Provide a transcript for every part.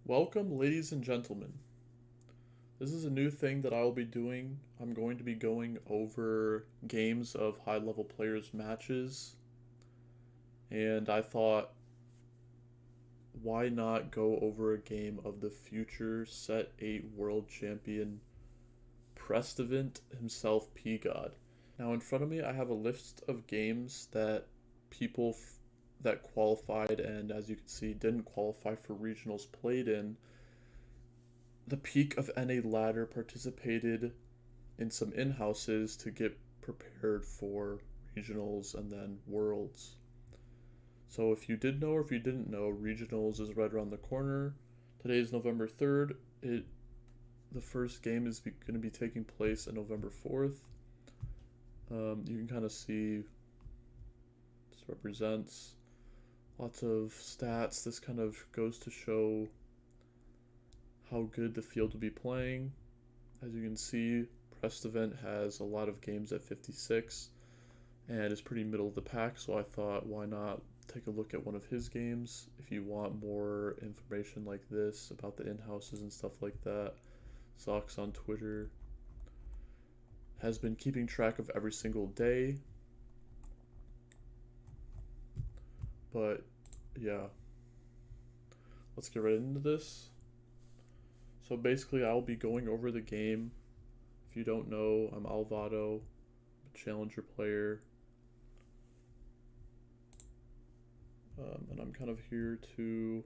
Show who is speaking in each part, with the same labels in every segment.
Speaker 1: Welcome, ladies and gentlemen. This is a new thing that I will be doing. I'm going to be going over games of high level players' matches, and I thought, why not go over a game of the future Set 8 world champion Prestivent himself, P God. Now, in front of me, I have a list of games that people that qualified and, as you can see, didn't qualify for regionals played in the peak of NA ladder, participated in some in-houses to get prepared for regionals and then worlds. So if you did know or if you didn't know, regionals is right around the corner. Today is November 3rd. The first game is going to be taking place on November 4th. You can kind of see this represents lots of stats. This kind of goes to show how good the field will be playing. As you can see, Prestivent has a lot of games at 56 and is pretty middle of the pack, so I thought, why not take a look at one of his games? If you want more information like this about the in-houses and stuff like that, Zox on Twitter has been keeping track of every single day. But yeah, let's get right into this. So basically, I'll be going over the game. If you don't know, I'm Alvado, a challenger player. And I'm kind of here to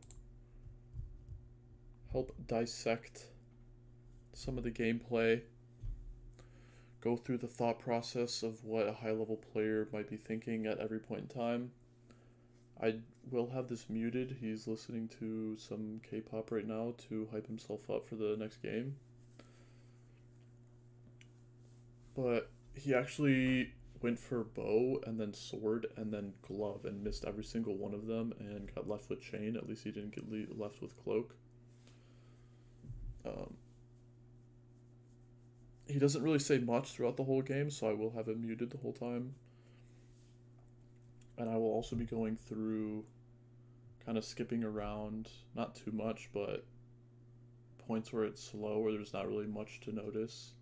Speaker 1: help dissect some of the gameplay, go through the thought process of what a high level player might be thinking at every point in time. I will have this muted. He's listening to some K-pop right now to hype himself up for the next game. But he actually went for bow and then sword and then glove and missed every single one of them and got left with chain. At least he didn't get left with cloak. Um, he doesn't really say much throughout the whole game, so I will have him muted the whole time. And I will also be going through, kind of skipping around, not too much, but points where it's slow, where there's not really much to notice.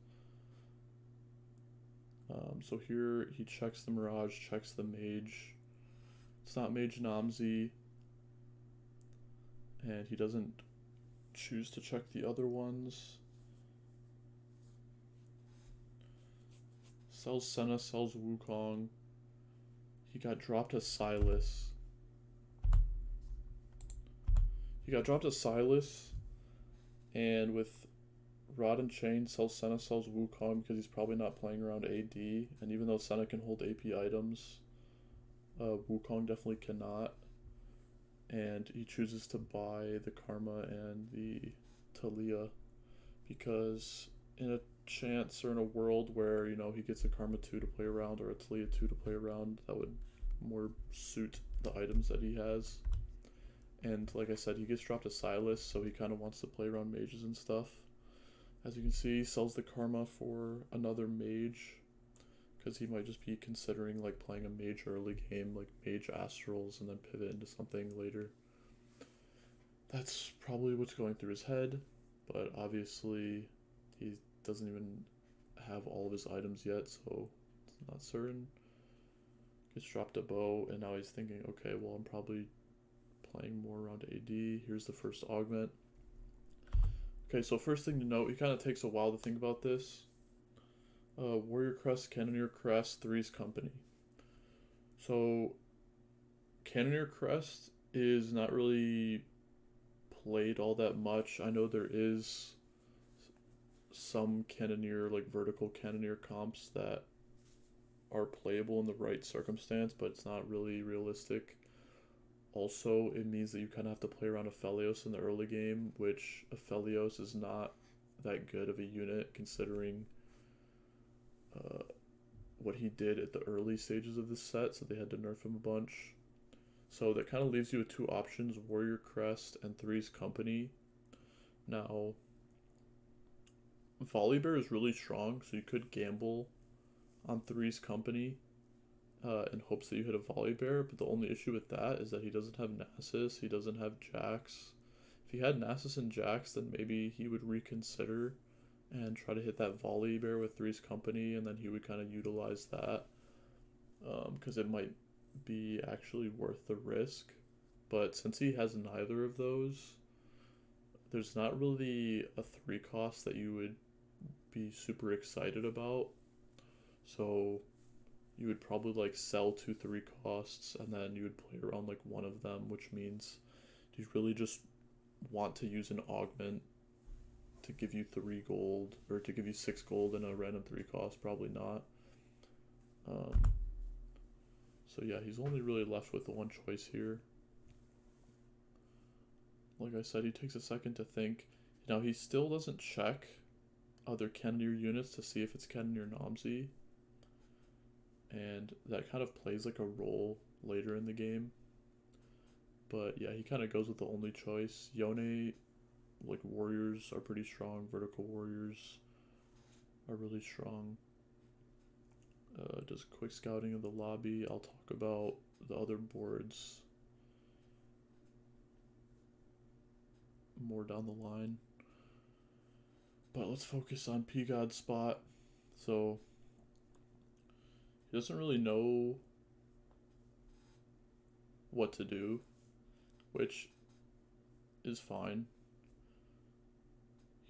Speaker 1: So here he checks the Mirage, checks the Mage. It's not Mage Namzi, and he doesn't choose to check the other ones. Sells Senna, sells Wukong. He got dropped as Silas. And with Rod and Chain, sells Senna, sells Wukong because he's probably not playing around AD. And even though Senna can hold AP items, Wukong definitely cannot. And he chooses to buy the Karma and the Talia because in a chance or in a world where, he gets a Karma 2 to play around or a Talia 2 to play around, that would more suit the items that he has. And like I said, he gets dropped to Silas, so he kind of wants to play around mages and stuff. As you can see, he sells the Karma for another mage because he might just be considering like playing a mage early game, like mage astrals, and then pivot into something later. That's probably what's going through his head, but obviously he doesn't even have all of his items yet, so it's not certain. Gets dropped a bow, and now he's thinking, okay, well, I'm probably playing more around AD. Here's the first augment. Okay, so first thing to note, it kind of takes a while to think about this. Warrior Crest, Cannoneer Crest, Three's Company. So, Cannoneer Crest is not really played all that much. I know there is some Cannoneer, like vertical Cannoneer comps that are playable in the right circumstance, but it's not really realistic. Also, it means that you kind of have to play around Aphelios in the early game, which Aphelios is not that good of a unit considering uh, what he did at the early stages of the set, so they had to nerf him a bunch. So that kind of leaves you with two options, Warrior Crest and Three's Company. Now, Volibear is really strong, so you could gamble on Three's Company in hopes that you hit a Volibear, but the only issue with that is that he doesn't have Nasus, he doesn't have Jax. If he had Nasus and Jax, then maybe he would reconsider and try to hit that volley bear with Three's Company, and then he would kind of utilize that because it might be actually worth the risk. But since he has neither of those, there's not really a 3 cost that you would be super excited about. So you would probably like sell 2 3 costs and then you would play around like one of them, which means you really just want to use an augment to give you 3 gold or to give you 6 gold and a random 3 cost. Probably not. So yeah, he's only really left with the one choice here. Like I said, he takes a second to think. Now he still doesn't check other Kendir units to see if it's Kendir Nomsy, and that kind of plays like a role later in the game. But yeah, he kind of goes with the only choice. Yone, like warriors are pretty strong. Vertical warriors are really strong. Does quick scouting of the lobby. I'll talk about the other boards more down the line. But let's focus on P-God spot. So he doesn't really know what to do, which is fine.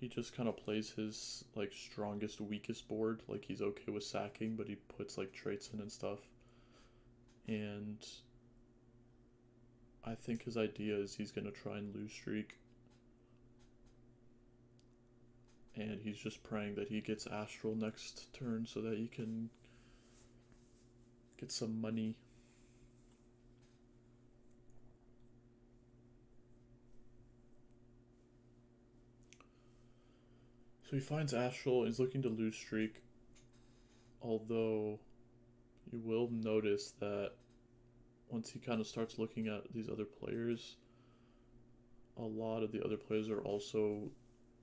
Speaker 1: He just kind of plays his like strongest, weakest board. Like he's okay with sacking, but he puts like traits in and stuff. And I think his idea is he's gonna try and lose streak. And he's just praying that he gets Astral next turn so that he can get some money. So he finds Astral, he's looking to lose streak. Although you will notice that once he kind of starts looking at these other players, a lot of the other players are also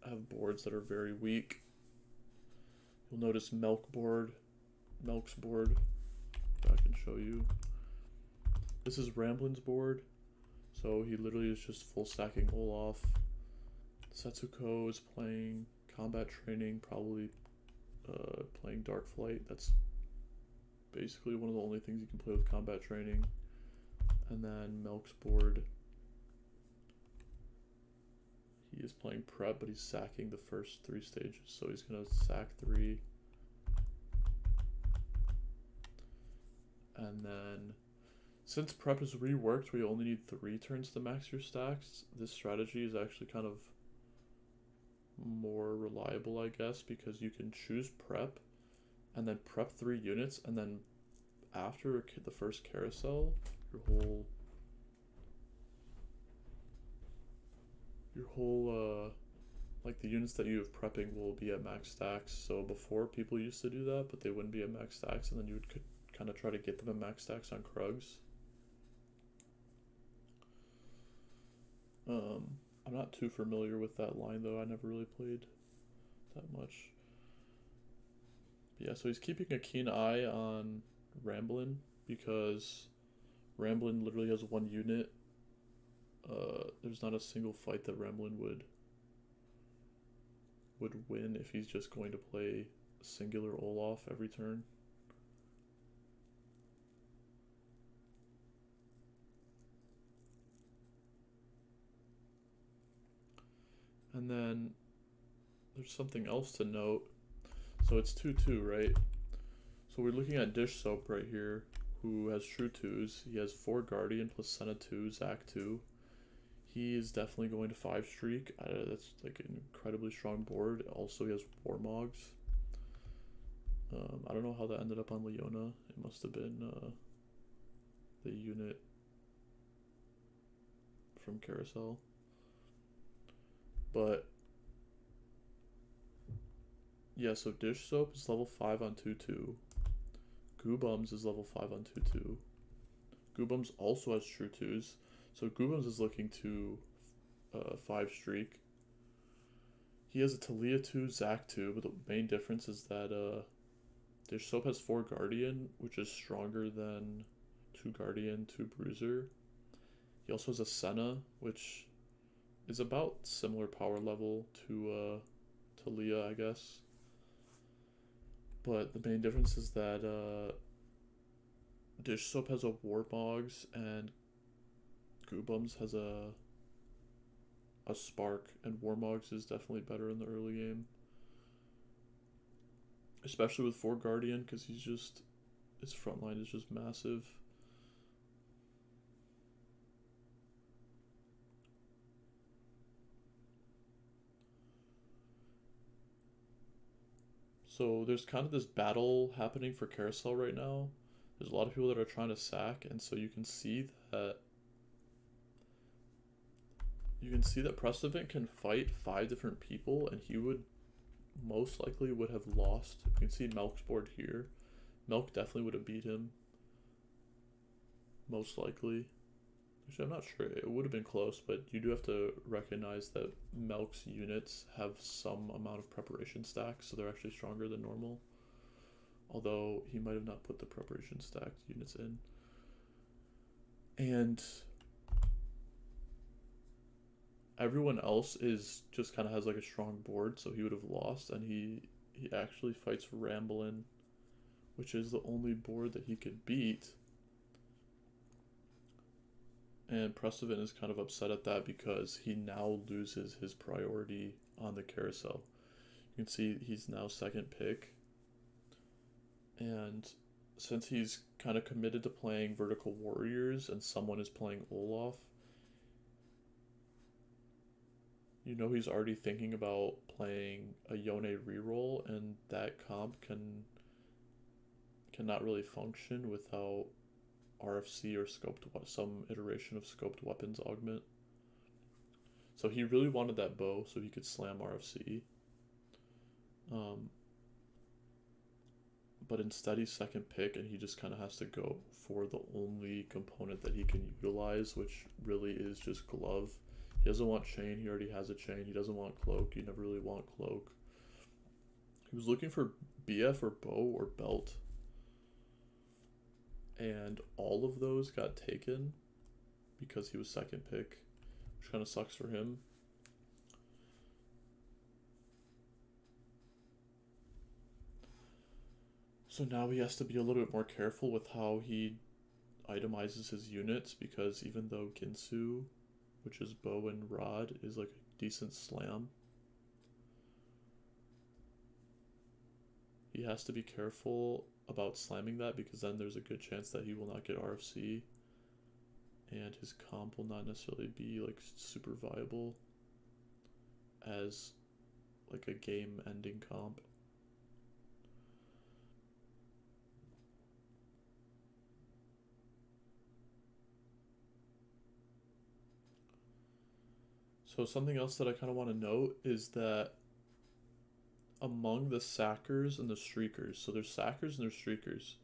Speaker 1: have boards that are very weak. You'll notice Melk's board. I can show you. This is Ramblin's board. So he literally is just full stacking Olaf. Setsuko is playing combat training, probably playing Dark Flight. That's basically one of the only things you can play with combat training. And then Melk's board, he is playing prep, but he's sacking the first 3 stages. So he's going to sack 3. And then, since prep is reworked, we only need 3 turns to max your stacks. This strategy is actually kind of more reliable, I guess, because you can choose prep and then prep 3 units, and then after the first carousel, your whole like the units that you have prepping will be at max stacks. So before, people used to do that, but they wouldn't be at max stacks, and then you would kind of try to get them at max stacks on Krugs. I'm not too familiar with that line though. I never really played that much. But yeah, so he's keeping a keen eye on Ramblin because Ramblin literally has 1 unit. There's not a single fight that Ramblin would win if he's just going to play singular Olaf every turn. And then there's something else to note. So it's 2-2, right? So we're looking at Dish Soap right here, who has true 2s. He has 4 Guardian plus Senna 2, Zac 2. He is definitely going to 5 streak. That's like an incredibly strong board. Also, he has Warmogs. I don't know how that ended up on Leona. It must have been the unit from Carousel. But yeah, so Dish Soap is level 5 on 2-2. Goobums is level 5 on 2-2. Goobums also has true 2s. So Goobums is looking to 5 streak. He has a Talia 2, Zac 2, but the main difference is that Dish Soap has 4 Guardian, which is stronger than 2 Guardian, 2 Bruiser. He also has a Senna, which is about similar power level to Leah, I guess. But the main difference is that Dish Soap has a Warmogs and Goobums has a Spark, and Warmogs is definitely better in the early game, especially with 4 Guardian because his front line is just massive. So there's kind of this battle happening for Carousel right now. There's a lot of people that are trying to sack, and so you can see that Prestivent can fight 5 different people, and he would most likely would have lost. You can see Melk's board here. Melk definitely would have beat him, most likely. Actually, I'm not sure. It would have been close, but you do have to recognize that Melk's units have some amount of preparation stacks, so they're actually stronger than normal. Although he might have not put the preparation stacked units in. And everyone else is just kind of has like a strong board, so he would have lost, and he actually fights Ramblin', which is the only board that he could beat. And Prestivent is kind of upset at that because he now loses his priority on the carousel. You can see he's now second pick. And since he's kind of committed to playing Vertical Warriors and someone is playing Olaf, you know he's already thinking about playing a Yone reroll, and that comp cannot really function without RFC or some iteration of scoped weapons augment. So he really wanted that bow so he could slam RFC. But instead he's second pick, and he just kind of has to go for the only component that he can utilize, which really is just glove. He doesn't want chain, he already has a chain. He doesn't want cloak, you never really want cloak. He was looking for BF or bow or belt, and all of those got taken because he was second pick, which kind of sucks for him. So now he has to be a little bit more careful with how he itemizes his units, because even though Ginsu, which is bow and rod, is like a decent slam, he has to be careful about slamming that, because then there's a good chance that he will not get RFC and his comp will not necessarily be like super viable as like a game ending comp. So something else that I kind of want to note is that among the sackers and the streakers, so there's sackers and there's streakers.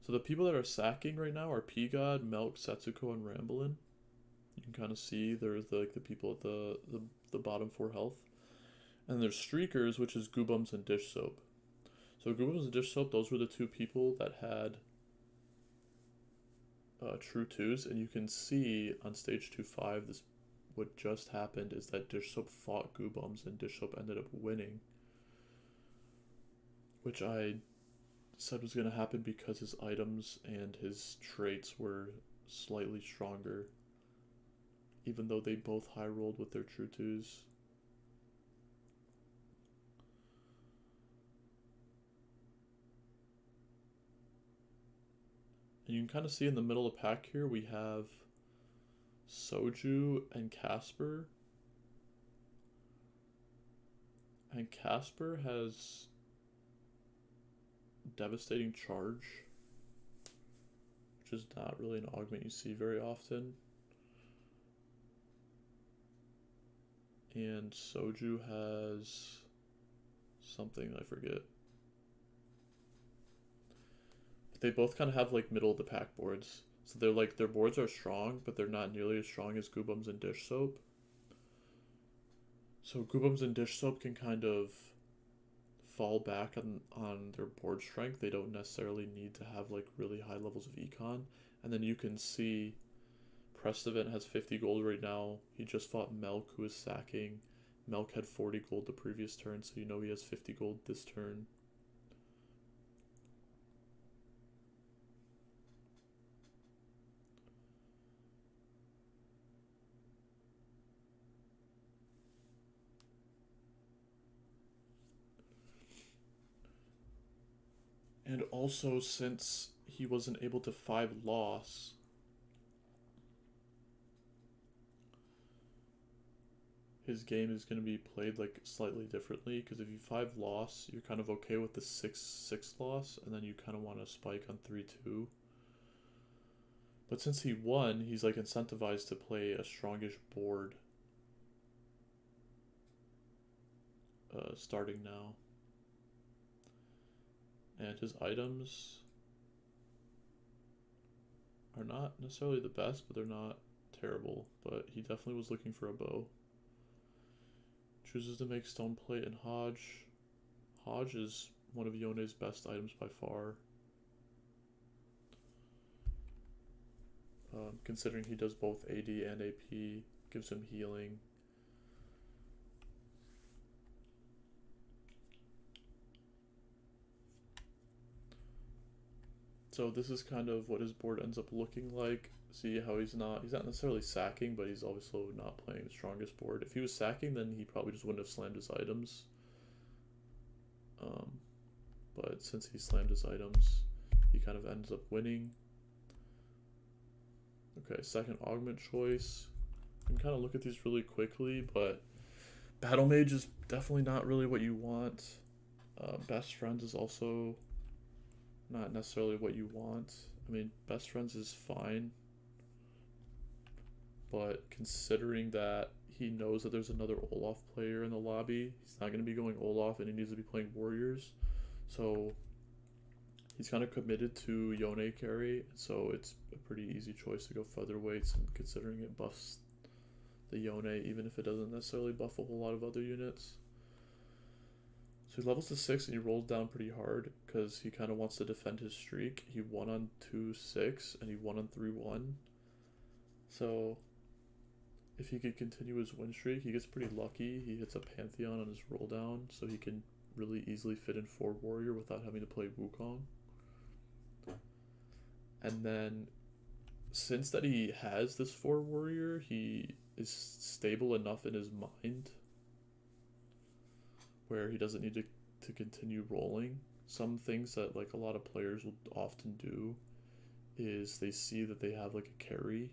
Speaker 1: So the people that are sacking right now are P-God, Melk, Setsuko, and Ramblin'. You can kind of see there's the people at the bottom 4 health. And there's streakers, which is Goobums and Dish Soap. So Goobums and Dish Soap, those were the 2 people that had true 2s, and you can see on stage 2-5 this what just happened is that Dish Soap fought Goobums and Dish Soap ended up winning, which I said was going to happen because his items and his traits were slightly stronger, even though they both high rolled with their true 2s. And you can kind of see in the middle of the pack here we have Soju and Casper. And Casper has Devastating Charge, which is not really an augment you see very often. And Soju has something I forget. But they both kind of have like middle of the pack boards. So they're like, their boards are strong, but they're not nearly as strong as Goobums and Dish Soap. So Goobums and Dish Soap can kind of fall back on their board strength. They don't necessarily need to have like really high levels of econ. And then you can see Prestivent has 50 gold right now. He just fought Melk, who is sacking. Melk had 40 gold the previous turn, so you know he has 50 gold this turn. And also, since he wasn't able to 5 loss, his game is going to be played like slightly differently, because if you 5 loss, you're kind of okay with the 6 loss, and then you kind of want to spike on 3-2. But since he won, he's like incentivized to play a strongish board starting now. And his items are not necessarily the best, but they're not terrible. But he definitely was looking for a bow. Chooses to make stone plate and Hodge. Hodge is one of Yone's best items by far. Considering he does both AD and AP, gives him healing. So this is kind of what his board ends up looking like. See how he's not necessarily sacking, but he's also not playing the strongest board. If he was sacking, then he probably just wouldn't have slammed his items. But since he slammed his items, he kind of ends up winning. Okay, second augment choice. I can kind of look at these really quickly, but Battle Mage is definitely not really what you want. Best Friends is also not necessarily what you want. I mean, Best Friends is fine, but considering that he knows that there's another Olaf player in the lobby, he's not going to be going Olaf, and he needs to be playing Warriors. So he's kind of committed to Yone carry, so it's a pretty easy choice to go featherweights, and considering it buffs the Yone, even if it doesn't necessarily buff a whole lot of other units. So he levels to 6 and he rolls down pretty hard because he kind of wants to defend his streak. He won on 2-6 and he won on 3-1. So if he could continue his win streak, he gets pretty lucky. He hits a Pantheon on his roll down, so he can really easily fit in 4 Warrior without having to play Wukong. And then since that he has this 4 Warrior, he is stable enough in his mind where he doesn't need to continue rolling. Some things that like a lot of players will often do is they see that they have like a carry.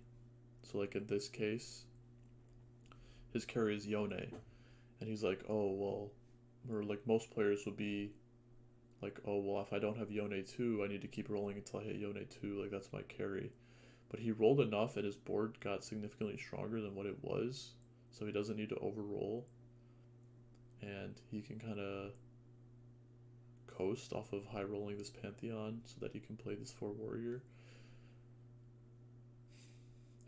Speaker 1: So like in this case, his carry is Yone, and he's like, oh well, or like most players would be like, oh well, if I don't have Yone 2, I need to keep rolling until I hit Yone 2, like that's my carry. But he rolled enough and his board got significantly stronger than what it was, so he doesn't need to overroll, and he can kind of coast off of high rolling this Pantheon so that he can play this 4 Warrior.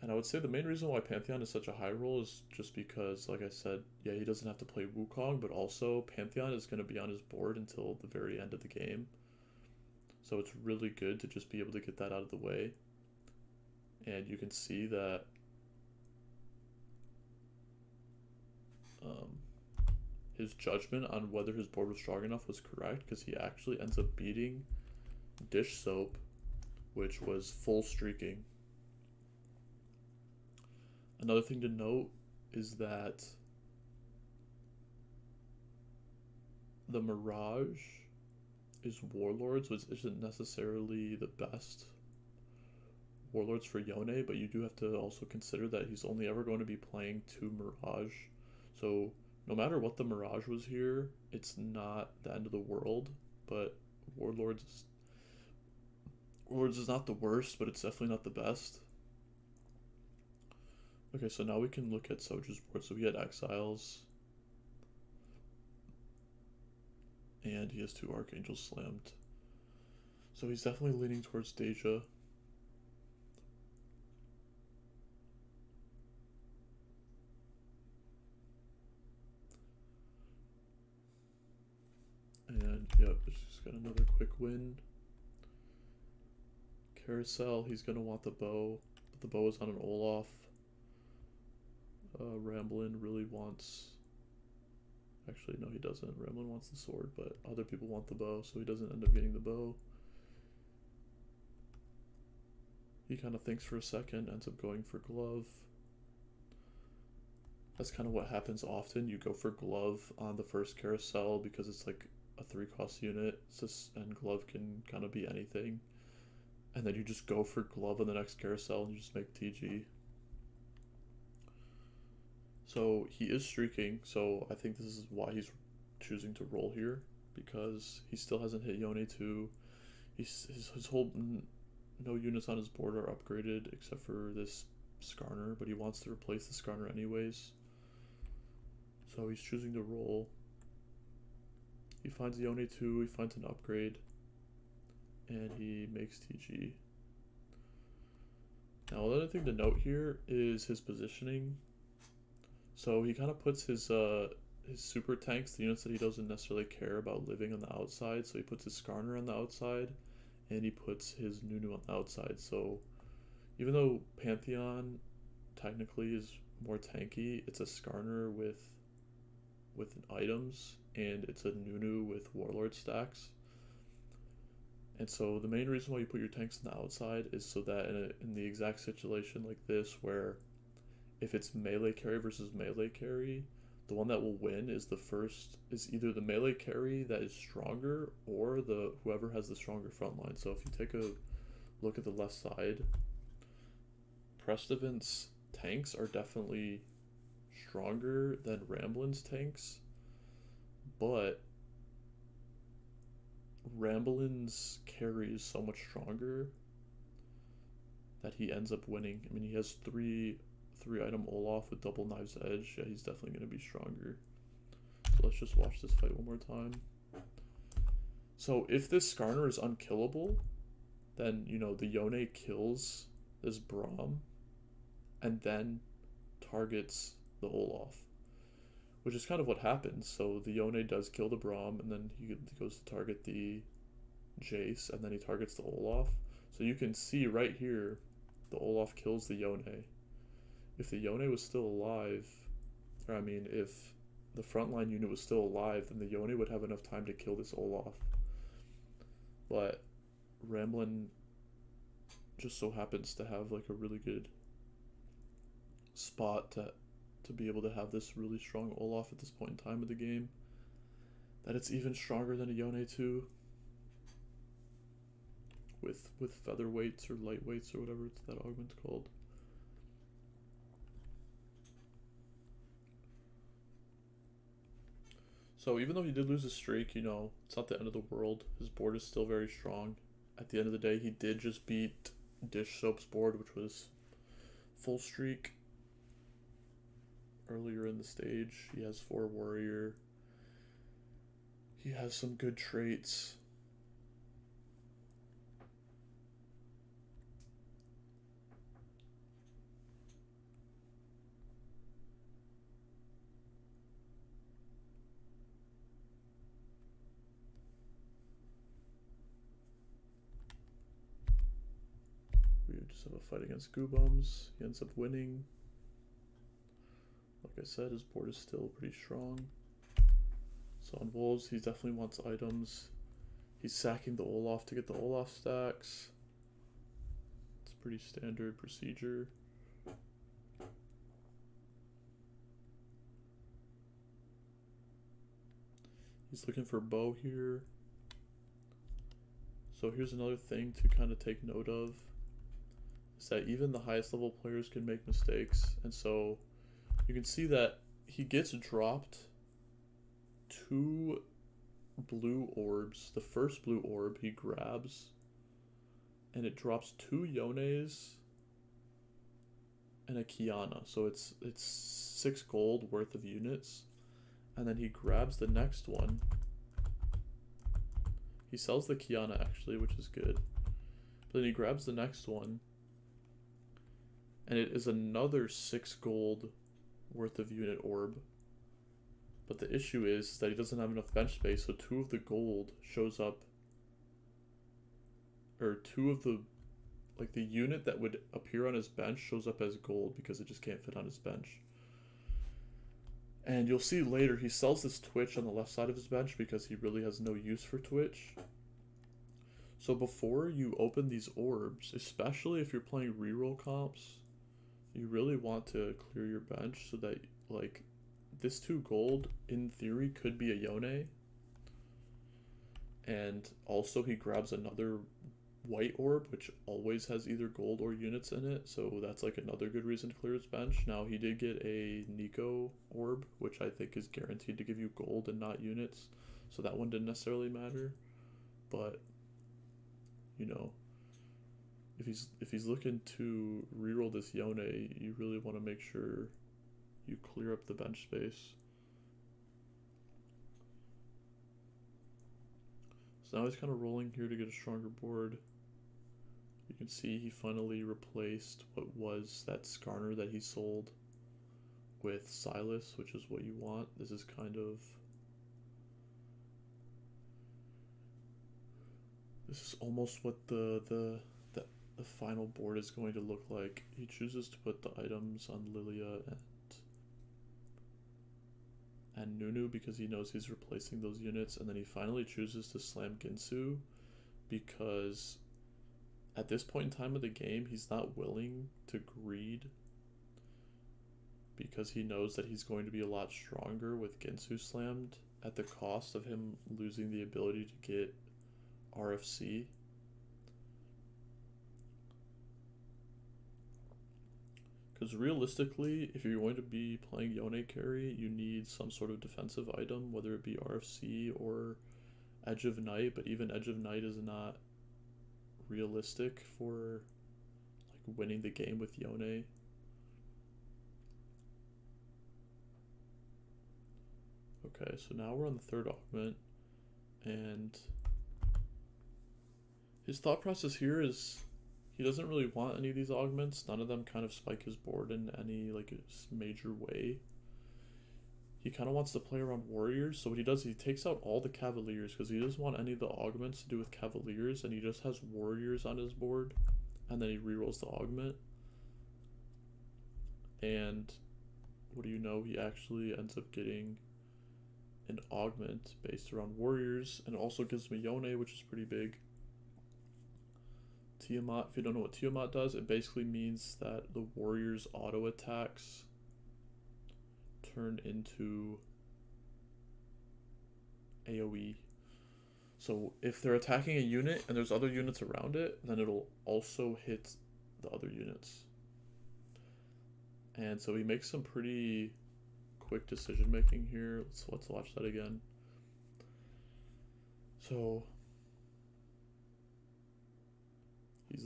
Speaker 1: And I would say the main reason why Pantheon is such a high roll is just because, like I said, yeah, he doesn't have to play Wukong, but also Pantheon is going to be on his board until the very end of the game. So it's really good to just be able to get that out of the way. And you can see that his judgment on whether his board was strong enough was correct, because he actually ends up beating Dish Soap, which was full streaking. Another thing to note is that the Mirage is Warlords, which isn't necessarily the best Warlords for Yone, but you do have to also consider that he's only ever going to be playing 2 Mirage. So no matter what the Mirage was here, it's not the end of the world, but Warlords is not the worst, but it's definitely not the best. Okay, so now we can look at Soju's board. So he had Exiles, and he has 2 Archangels slammed. So he's definitely leaning towards Deja. And yep, it's just got another quick win. Carousel, he's going to want the bow. but the bow is on an Olaf. Ramblin really wants... Actually, no, he doesn't. Ramblin wants the sword, but other people want the bow, so he doesn't end up getting the bow. He kind of thinks for a second, ends up going for glove. That's kind of what happens often. You go for glove on the first carousel because it's like a 3-cost unit, and glove can kind of be anything. And then you just go for glove on the next carousel and you just make TG. So he is streaking, so I think this is why he's choosing to roll here, because he still hasn't hit Yone 2. His whole no units on his board are upgraded except for this Skarner, but he wants to replace the Skarner anyways. So he's choosing to roll. He finds Yone 2, he finds an upgrade, and he makes TG. Now another thing to note here is his positioning. So he kind of puts his super tanks, the units that he doesn't necessarily care about living on the outside. So he puts his Skarner on the outside, and he puts his Nunu on the outside. So even though Pantheon technically is more tanky, it's a Skarner with items, and it's a Nunu with Warlord stacks. And so the main reason why you put your tanks on the outside is so that in the exact situation like this, where if it's melee carry versus melee carry, the one that will win is either the melee carry that is stronger or whoever has the stronger front line. So if you take a look at the left side, Prestivents tanks are definitely stronger than Ramblin's tanks, but Ramblin's carry is so much stronger that he ends up winning. I mean, he has three item Olaf with double Knife's Edge. Yeah, he's definitely going to be stronger. So let's just watch this fight one more time. So if this Skarner is unkillable, then, you know, the Yone kills this Braum and then targets the Olaf, which is kind of what happens. So the Yone does kill the Braum, and then he goes to target the Jace, and then he targets the Olaf. So you can see right here, the Olaf kills the Yone. If the Yone was still alive, or I mean, if the frontline unit was still alive, then the Yone would have enough time to kill this Olaf. But Ramblin just so happens to have like a really good spot to be able to have this really strong Olaf at this point in time of the game, that it's even stronger than a Yone 2 with featherweights or lightweights or whatever that augment's called. So even though he did lose his streak, you know, it's not the end of the world. His board is still very strong. At the end of the day, he did just beat Dish Soap's board, which was full streak earlier in the stage. He has 4 warrior. He has some good traits. We just have a fight against Goobums. He ends up winning. Like I said, his board is still pretty strong. So on Wolves, he definitely wants items. He's sacking the Olaf to get the Olaf stacks. It's pretty standard procedure. He's looking for bow here. So here's another thing to kind of take note of, is that even the highest level players can make mistakes. And so you can see that he gets dropped 2 blue orbs. The first blue orb he grabs, and it drops 2 Yones and a Kiana. So it's 6 gold worth of units. And then he grabs the next one. He sells the Kiana actually, which is good. But then he grabs the next one, and it is another 6 gold worth of unit orb. But the issue is that he doesn't have enough bench space, so 2 of the gold shows up, or 2 of the like the unit that would appear on his bench shows up as gold because it just can't fit on his bench. And you'll see later he sells this Twitch on the left side of his bench because he really has no use for Twitch. So before you open these orbs, especially if you're playing reroll comps, you really want to clear your bench so that, like, this 2 gold in theory could be a Yone. And also he grabs another white orb, which always has either gold or units in it, so that's like another good reason to clear his bench. Now he did get a Nico orb, which I think is guaranteed to give you gold and not units, so that one didn't necessarily matter. But you know, if he's looking to reroll this Yone, you really want to make sure you clear up the bench space. So now he's kind of rolling here to get a stronger board. You can see he finally replaced what was that Skarner that he sold with Silas, which is what you want. This is kind of... This is almost what the final board is going to look like. He chooses to put the items on Lilia and Nunu because he knows he's replacing those units, and then he finally chooses to slam Ginsu because at this point in time of the game he's not willing to greed because he knows that he's going to be a lot stronger with Ginsu slammed at the cost of him losing the ability to get RFC. Because realistically, if you're going to be playing Yone carry, you need some sort of defensive item, whether it be RFC or Edge of Night, but even Edge of Night is not realistic for like winning the game with Yone. Okay, so now we're on the 3rd augment, and his thought process here is he doesn't really want any of these augments. None of them kind of spike his board in any like major way. He kind of wants to play around warriors, so what he does, he takes out all the cavaliers because he doesn't want any of the augments to do with cavaliers, and he just has warriors on his board, and then he rerolls the augment. And what do you know, he actually ends up getting an augment based around warriors, and it also gives me Yone, which is pretty big. Tiamat, if you don't know what Tiamat does, it basically means that the warriors' auto attacks turn into AoE. So if they're attacking a unit and there's other units around it, then it'll also hit the other units. And so he makes some pretty quick decision making here. Let's watch that again. So he's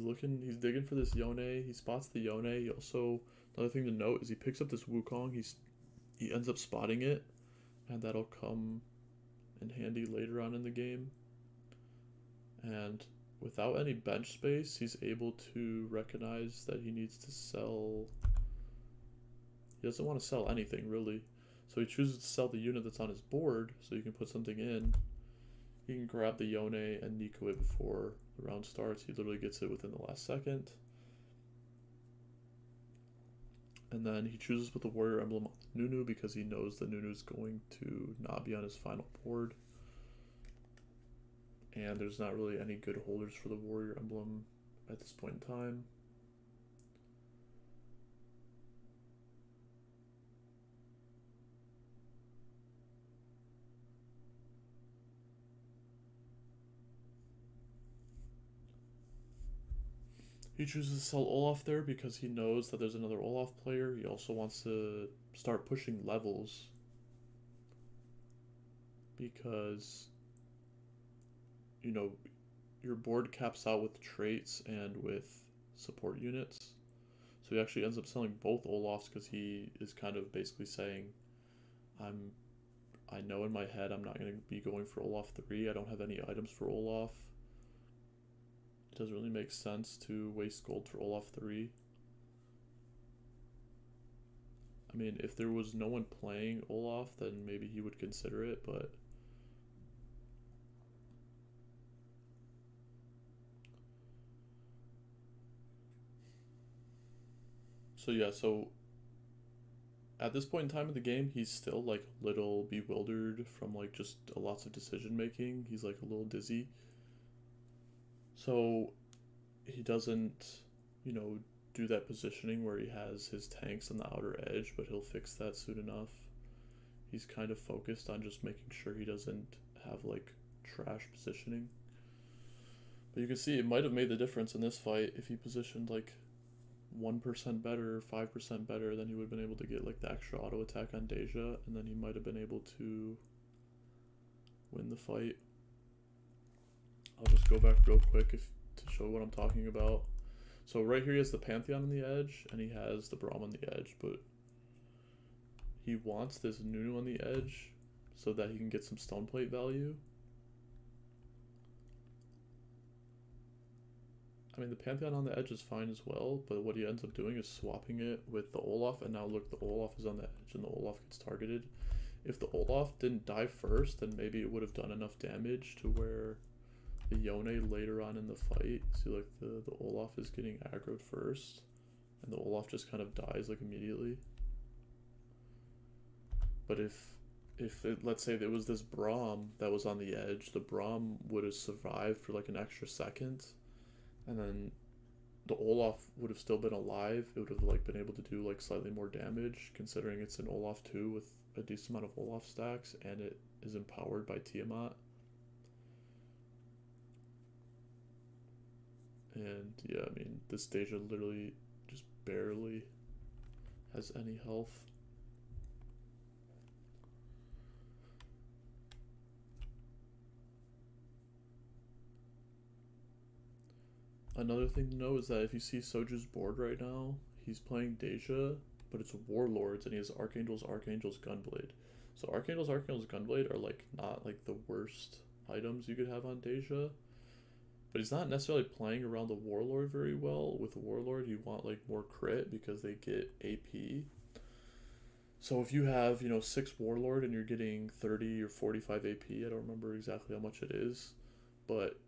Speaker 1: digging for this Yone. He spots the Yone. He also, another thing to note is he picks up this Wukong. He ends up spotting it, and that'll come in handy later on in the game. And without any bench space, he's able to recognize that he needs to sell. He doesn't want to sell anything really, so he chooses to sell the unit that's on his board so he can put something in. He can grab the Yone and Nico it before the round starts. He literally gets it within the last second. And then he chooses to put the warrior emblem on Nunu because he knows that Nunu's going to not be on his final board. And there's not really any good holders for the warrior emblem at this point in time. He chooses to sell Olaf there because he knows that there's another Olaf player. He also wants to start pushing levels because, you know, your board caps out with traits and with support units. So he actually ends up selling both Olafs because he is kind of basically saying, I know in my head I'm not going to be going for Olaf 3. I don't have any items for Olaf. It doesn't really make sense to waste gold for Olaf 3. I mean, if there was no one playing Olaf, then maybe he would consider it, but So yeah, so at this point in time in the game, he's still like a little bewildered from like just lots of decision making. He's like a little dizzy. So he doesn't, you know, do that positioning where he has his tanks on the outer edge, but he'll fix that soon enough. He's kind of focused on just making sure he doesn't have like trash positioning. But you can see it might have made the difference in this fight if he positioned like 1% better, 5% better, then he would have been able to get like the extra auto attack on Deja, and then he might have been able to win the fight. I'll just go back real quick to show what I'm talking about. So right here he has the Pantheon on the edge, and he has the Braum on the edge, but he wants this Nunu on the edge so that he can get some stone plate value. I mean, the Pantheon on the edge is fine as well, but what he ends up doing is swapping it with the Olaf, and now look, the Olaf is on the edge, and the Olaf gets targeted. If the Olaf didn't die first, then maybe it would have done enough damage to where the Yone later on in the fight, see like the Olaf is getting aggroed first, and the Olaf just kind of dies like immediately. But if it, let's say there was this Braum that was on the edge, the Braum would have survived for like an extra second, and then the Olaf would have still been alive. It would have like been able to do like slightly more damage, considering it's an Olaf 2 with a decent amount of Olaf stacks, and it is empowered by Tiamat. And yeah, I mean, this Deja literally just barely has any health. Another thing to know is that if you see Soju's board right now, he's playing Deja, but it's Warlords, and he has Archangel's Gunblade. So Archangel's Gunblade are like not like the worst items you could have on Deja, but he's not necessarily playing around the Warlord very well. With the Warlord, you want like more crit because they get AP. So if you have, you know, 6 Warlord and you're getting 30 or 45 AP, I don't remember exactly how much it is, but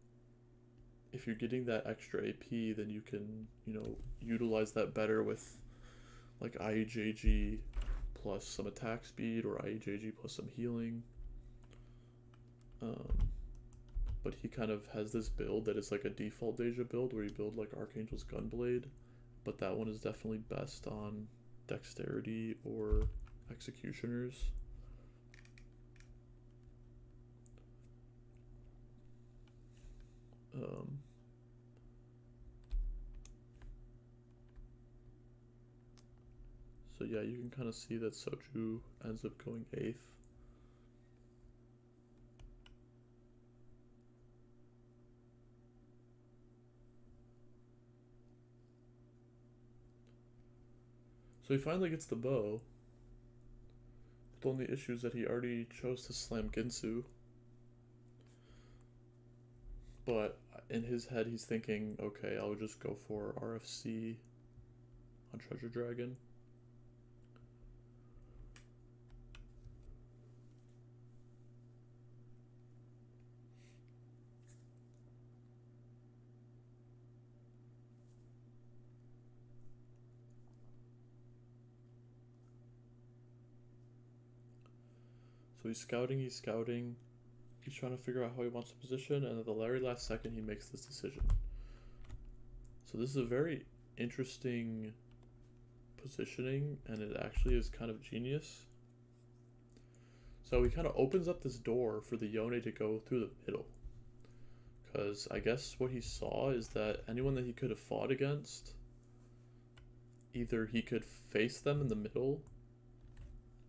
Speaker 1: if you're getting that extra AP, then you can, you know, utilize that better with like IEJG plus some attack speed or IEJG plus some healing. But he kind of has this build that is like a default Deja build where you build like Archangel's Gunblade, but that one is definitely best on Dexterity or Executioners. So yeah, you can kind of see that Soju ends up going 8th. So he finally gets the bow. The only issue is that he already chose to slam Ginsu. But in his head, he's thinking, okay, I'll just go for RFC on Treasure Dragon. So he's scouting, he's trying to figure out how he wants to position, and at the very last second he makes this decision. So this is a very interesting positioning, and it actually is kind of genius. So he kind of opens up this door for the Yone to go through the middle. Because I guess what he saw is that anyone that he could have fought against, either he could face them in the middle,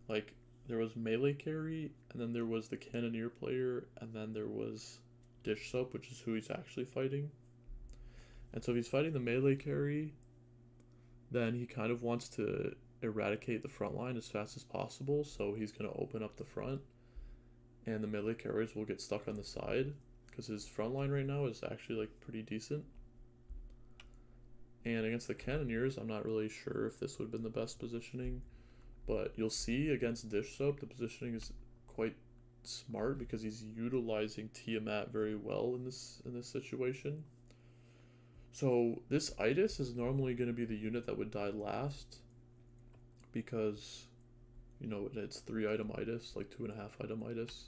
Speaker 1: like there was melee carry, and then there was the cannoneer player, and then there was Dish Soap, which is who he's actually fighting. And so if he's fighting the melee carry, then he kind of wants to eradicate the front line as fast as possible, so he's going to open up the front, and the melee carriers will get stuck on the side, because his front line right now is actually like pretty decent. And against the cannoneers, I'm not really sure if this would have been the best positioning. But you'll see against Dish Soap, the positioning is quite smart because he's utilizing Tiamat very well in this situation. So this itis is normally going to be the unit that would die last because, you know, it's 3 item itis, like 2.5 item itis.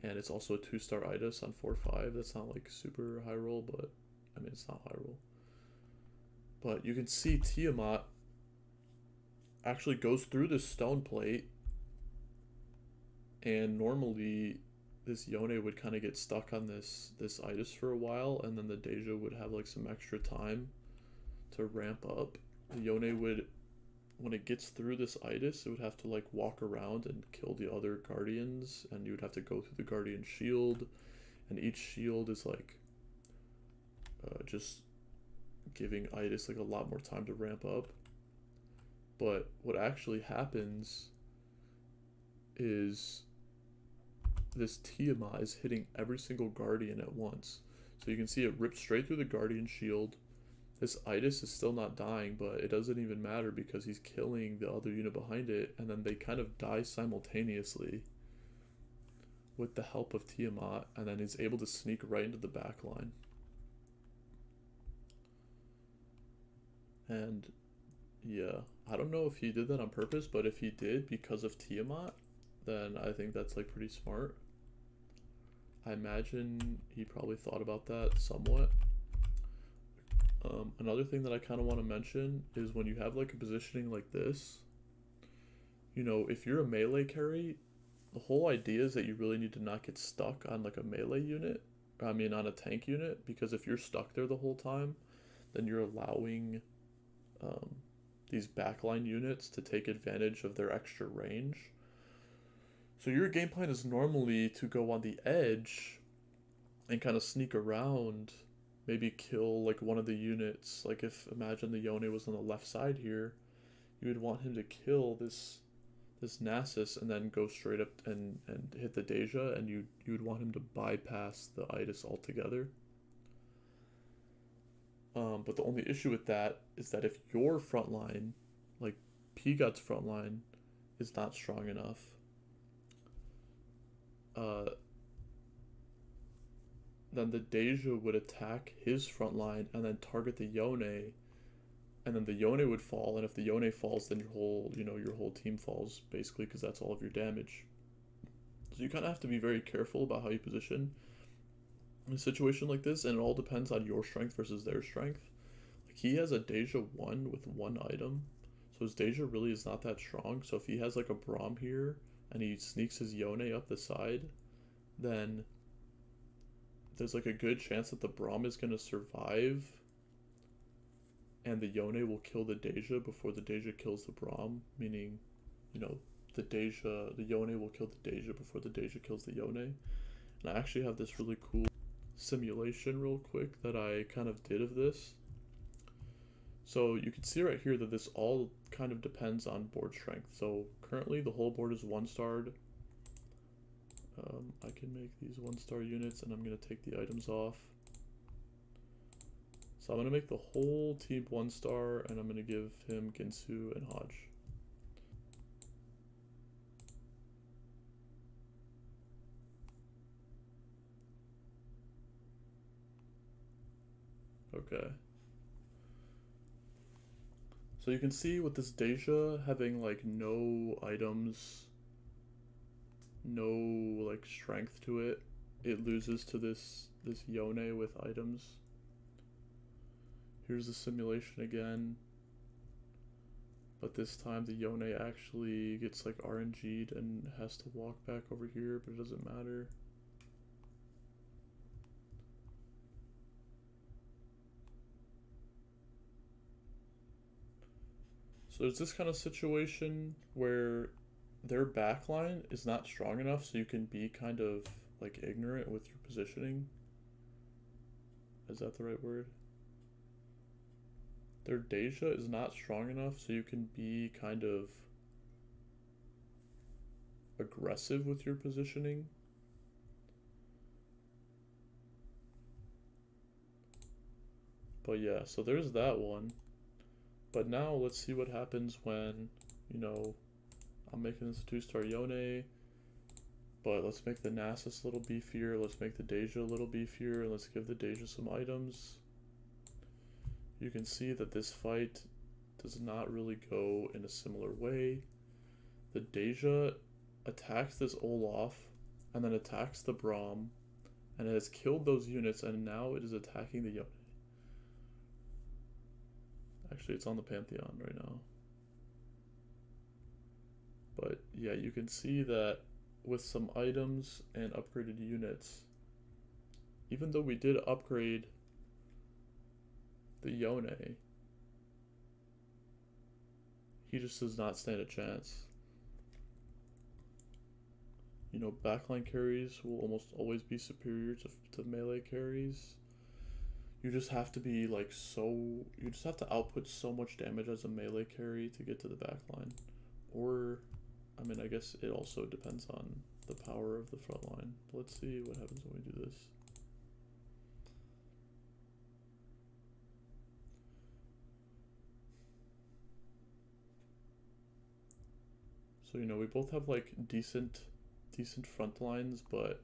Speaker 1: And it's also a 2-star itis on 4/5. That's not like super high roll, but I mean, it's not high roll. But you can see Tiamat actually goes through this stone plate, and normally this Yone would kind of get stuck on this itis for a while, and then the Deja would have like some extra time to ramp up. The Yone would, when it gets through this itis, it would have to like walk around and kill the other guardians, and you would have to go through the guardian shield, and each shield is like just giving itis like a lot more time to ramp up. But what actually happens is this Tiamat is hitting every single guardian at once. So you can see it rips straight through the guardian shield. This itis is still not dying, but it doesn't even matter because he's killing the other unit behind it, and then they kind of die simultaneously with the help of Tiamat, and then he's able to sneak right into the back line. And yeah, I don't know if he did that on purpose, but if he did because of Tiamat, then I think that's like pretty smart. I imagine he probably thought about that somewhat. Another thing that I kind of want to mention is when you have like a positioning like this, you know, if you're a melee carry, the whole idea is that you really need to not get stuck on like a melee unit, I mean on a tank unit, because if you're stuck there the whole time, then you're allowing um, these backline units to take advantage of their extra range. So your game plan is normally to go on the edge and kind of sneak around, maybe kill like one of the units. Like if imagine the Yone was on the left side here, you would want him to kill this Nasus and then go straight up and hit the Deja, and you would want him to bypass the itis altogether. But the only issue with that is that if your front line, like Pigot's front line, is not strong enough, uh, then the Deja would attack his front line and then target the Yone, and then the Yone would fall. And if the Yone falls, then your whole team falls basically, because that's all of your damage. So you kind of have to be very careful about how you position in a situation like this, and it all depends on your strength versus their strength. Like he has a Deja 1 with 1 item, so his Deja really is not that strong. So if he has like a Braum here and he sneaks his Yone up the side, then there's like a good chance that the Braum is going to survive, and the Yone will kill the Deja before the Deja kills the Braum, meaning, you know, the Yone will kill the Deja before the Deja kills the Yone. And I actually have this really cool simulation real quick that I kind of did of this. So you can see right here that this all kind of depends on board strength. So currently the whole board is 1-starred. I can make these 1-star units, and I'm going to take the items off. So I'm going to make the whole team 1-star, and I'm going to give him Ginsu and Hodge. Okay. So you can see with this Deja having like no items, no like strength to it, it loses to this Yone with items. Here's the simulation again, but this time the Yone actually gets like RNG'd and has to walk back over here, but it doesn't matter. So it's this kind of situation where their backline is not strong enough, so you can be kind of like ignorant with your positioning. Is that the right word? Their Deja is not strong enough, so you can be kind of aggressive with your positioning. But yeah, so there's that one. But now let's see what happens when, you know, I'm making this a 2-star Yone, but let's make the Nasus a little beefier, let's make the Deja a little beefier, and let's give the Deja some items. you can see that this fight does not really go in a similar way. The Deja attacks this Olaf and then attacks the Braum, and it has killed those units, and now it is attacking the Yone. Actually, it's on the Pantheon right now. But yeah, you can see that with some items and upgraded units, even though we did upgrade the Yone, he just does not stand a chance. You know, backline carries will almost always be superior to melee carries. You just have to be like you just have to output so much damage as a melee carry to get to the backline. Or, I mean, I guess it also depends on the power of the front line. Let's see what happens when we do this. So, you know, we both have like decent front lines, but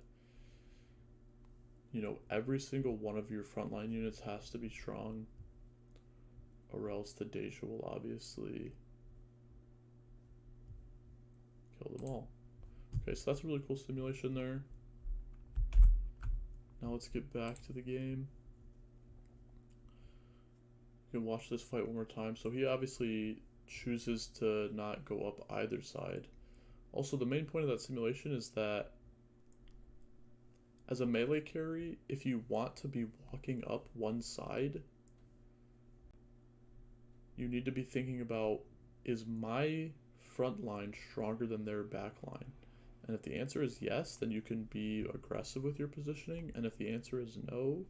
Speaker 1: you know, every single one of your frontline units has to be strong, or else the Deja will obviously kill them all. Okay, so that's a really cool simulation there. Now let's get back to the game. You can watch this fight one more time. So he obviously chooses to not go up either side. Also, the main point of that simulation is that as a melee carry, if you want to be walking up one side, you need to be thinking about, is my front line stronger than their back line? And if the answer is yes, then you can be aggressive with your positioning. And if the answer is no,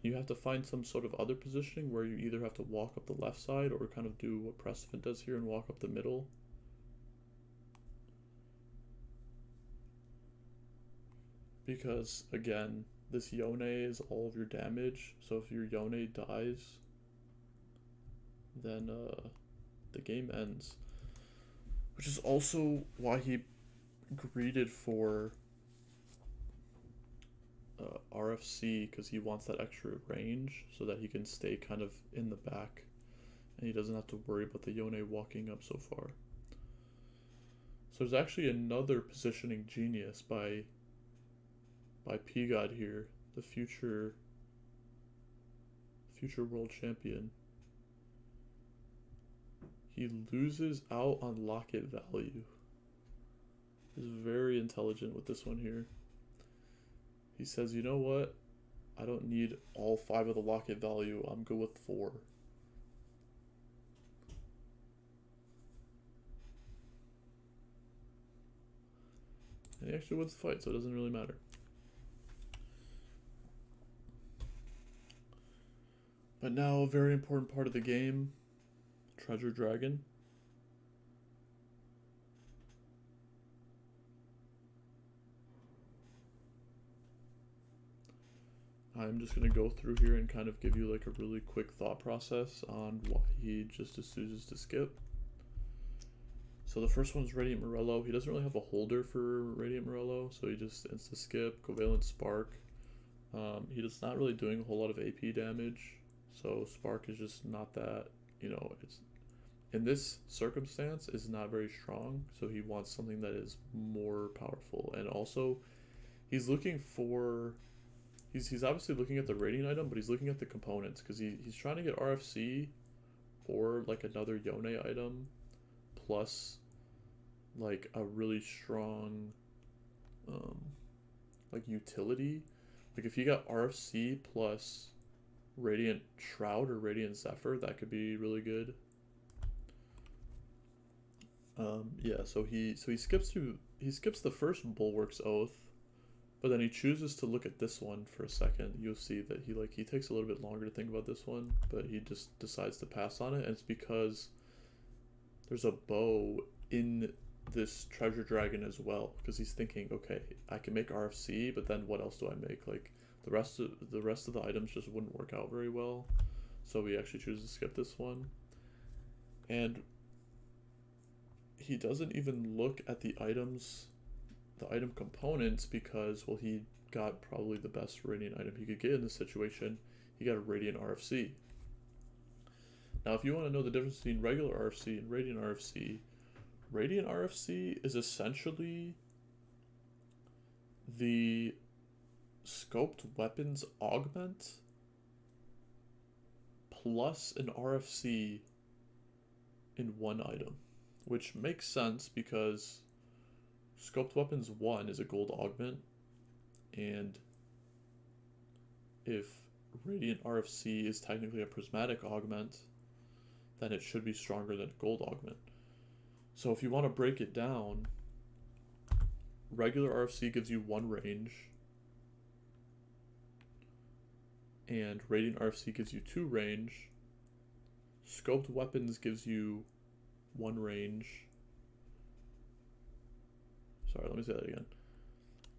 Speaker 1: you have to find some sort of other positioning where you either have to walk up the left side or kind of do what Prestivent does here and walk up the middle. Because, again, this Yone is all of your damage. So if your Yone dies, then the game ends. Which is also why he greeted for RFC, because he wants that extra range so that he can stay kind of in the back and he doesn't have to worry about the Yone walking up so far. So there's actually another positioning genius by P-God here, the future world champion. He loses out on locket value. He's very intelligent with this one here. He says, you know what? I don't need all 5 of the locket value. I'm good with 4. And he actually wins the fight, so it doesn't really matter. But now, a very important part of the game, Treasure Dragon. I'm just going to go through here and kind of give you like a really quick thought process on why he just chooses to skip. So the first one's Radiant Morello. He doesn't really have a holder for Radiant Morello, so he just insta skip, Covalent Spark. He does not really doing a whole lot of AP damage, so Spark is just not that, you know, it's in this circumstance is not very strong, so he wants something that is more powerful. And also he's looking for he's obviously looking at the rating item, but he's looking at the components because he's trying to get RFC or like another Yone item plus like a really strong like utility. Like if you got RFC plus Radiant Shroud or Radiant Zephyr, that could be really good. Yeah, so he skips the first Bulwark's Oath, but then he chooses to look at this one for a second. You'll see that he takes a little bit longer to think about this one, but he just decides to pass on it, and it's because there's a bow in this Treasure Dragon as well, because he's thinking, okay, I can make RFC, but then what else do I make? Like the rest of the items just wouldn't work out very well, so he actually chooses to skip this one. And he doesn't even look at the items, the item components, because, well, he got probably the best Radiant item he could get in this situation. He got a Radiant RFC. Now, if you want to know the difference between regular RFC and Radiant RFC is essentially the scoped weapons augment plus an RFC in one item, which makes sense because scoped weapons 1 is a gold augment, and if Radiant RFC is technically a prismatic augment, then it should be stronger than a gold augment. So if you want to break it down, regular RFC gives you 1 range, and Radiant RFC gives you 2 range. Scoped weapons gives you 1 range. Sorry, let me say that again.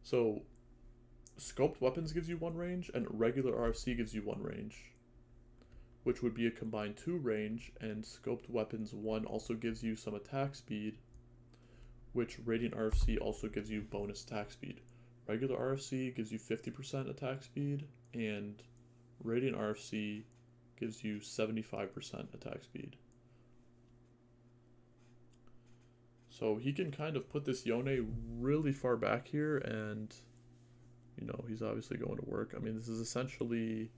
Speaker 1: So scoped weapons gives you 1 range, and regular RFC gives you 1 range, which would be a combined 2 range, and scoped weapons 1 also gives you some attack speed, which Radiant RFC also gives you bonus attack speed. Regular RFC gives you 50% attack speed, and Radiant RFC gives you 75% attack speed. So he can kind of put this Yone really far back here, and you know, he's obviously going to work. I mean, this is essentially...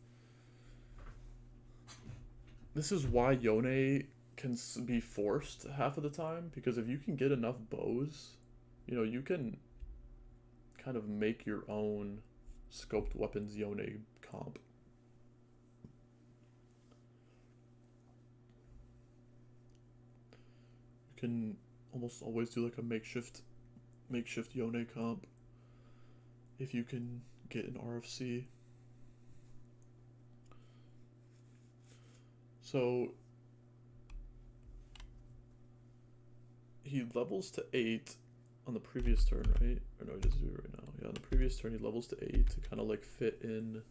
Speaker 1: This is why Yone can be forced half of the time, because if you can get enough bows, you know, you can kind of make your own scoped weapons Yone comp. You can almost always do like a makeshift Yone comp if you can get an RFC. So he levels to 8 on the previous turn, right? Or no, he doesn't do it right now. Yeah, on the previous turn he levels to 8 to kind of like fit in.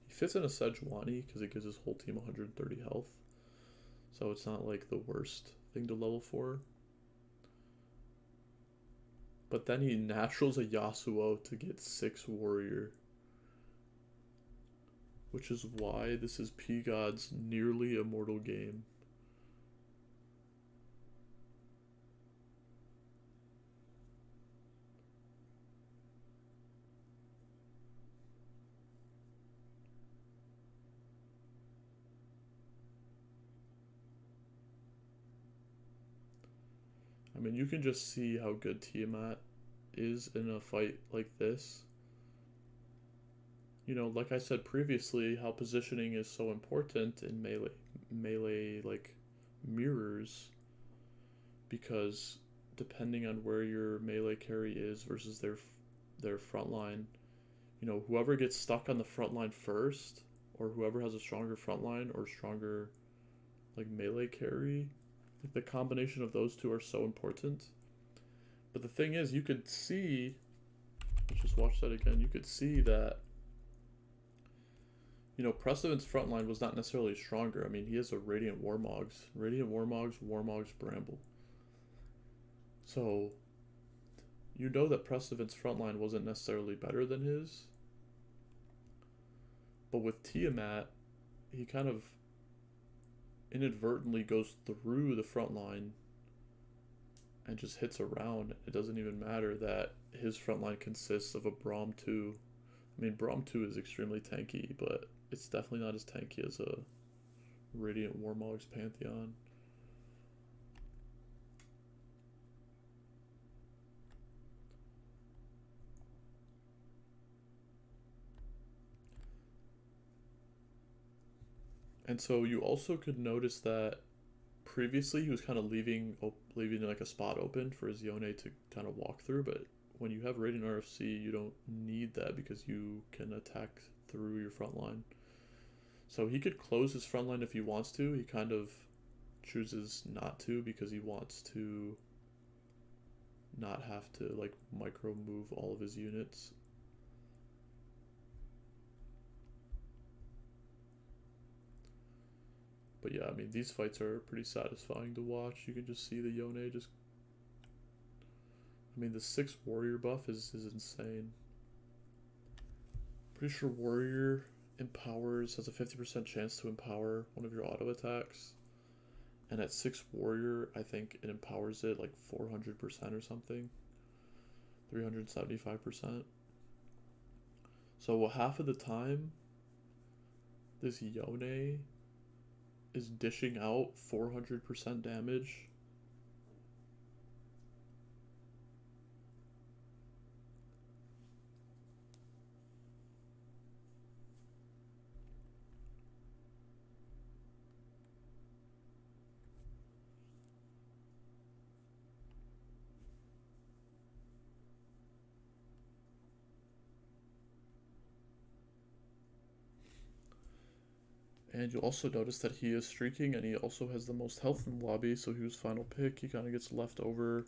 Speaker 1: He fits in a Sejuani because it gives his whole team 130 health. So it's not like the worst thing to level for. But then he naturals a Yasuo to get 6 warrior. Which is why this is P-God's nearly immortal game. I mean, you can just see how good Tiamat is in a fight like this. You know, like I said previously, how positioning is so important in melee like mirrors, because depending on where your melee carry is versus their front line, you know, whoever gets stuck on the front line first, or whoever has a stronger front line or stronger like melee carry, like the combination of those two are so important. But the thing is, you could see, let's just watch that again, you could see that, you know, Prestivents' frontline was not necessarily stronger. I mean, he has a Radiant Warmogs, Warmogs, Bramble. So, you know that Prestivents' frontline wasn't necessarily better than his. But with Tiamat, he kind of inadvertently goes through the front line and just hits around. It doesn't even matter that his front line consists of a Braum 2. I mean, Braum 2 is extremely tanky, but it's definitely not as tanky as a Radiant Warmogs Pantheon. And so you also could notice that previously he was kind of leaving like a spot open for his Yone to kind of walk through, but when you have Radiant RFC, you don't need that because you can attack through your front line. So he could close his front line if he wants to. He kind of chooses not to because he wants to not have to like micro move all of his units. But yeah, I mean, these fights are pretty satisfying to watch. You can just see the Yone just... I mean, the 6 warrior buff is insane. Pretty sure warrior empowers, has a 50% chance to empower one of your auto attacks. And at 6 warrior, I think it empowers it like 400% or something. 375%. So half of the time, this Yone is dishing out 400% damage. And you'll also notice that he is streaking, and he also has the most health in the lobby, so he was final pick. He kind of gets leftover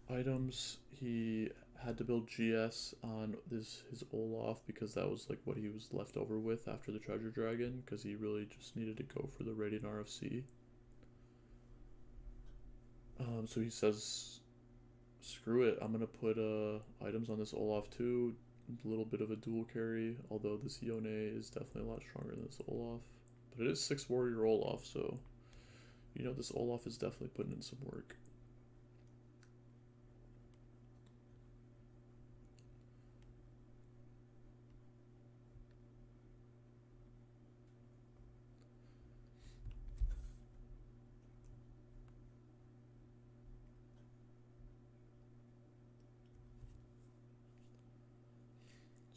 Speaker 1: items. He had to build GS on his Olaf because that was like what he was left over with after the Treasure Dragon, because he really just needed to go for the Radiant RFC. So he says, screw it, I'm gonna put items on this Olaf too. A little bit of a dual carry, although this Yone is definitely a lot stronger than this Olaf. But it is 6 warrior Olaf, so you know this Olaf is definitely putting in some work.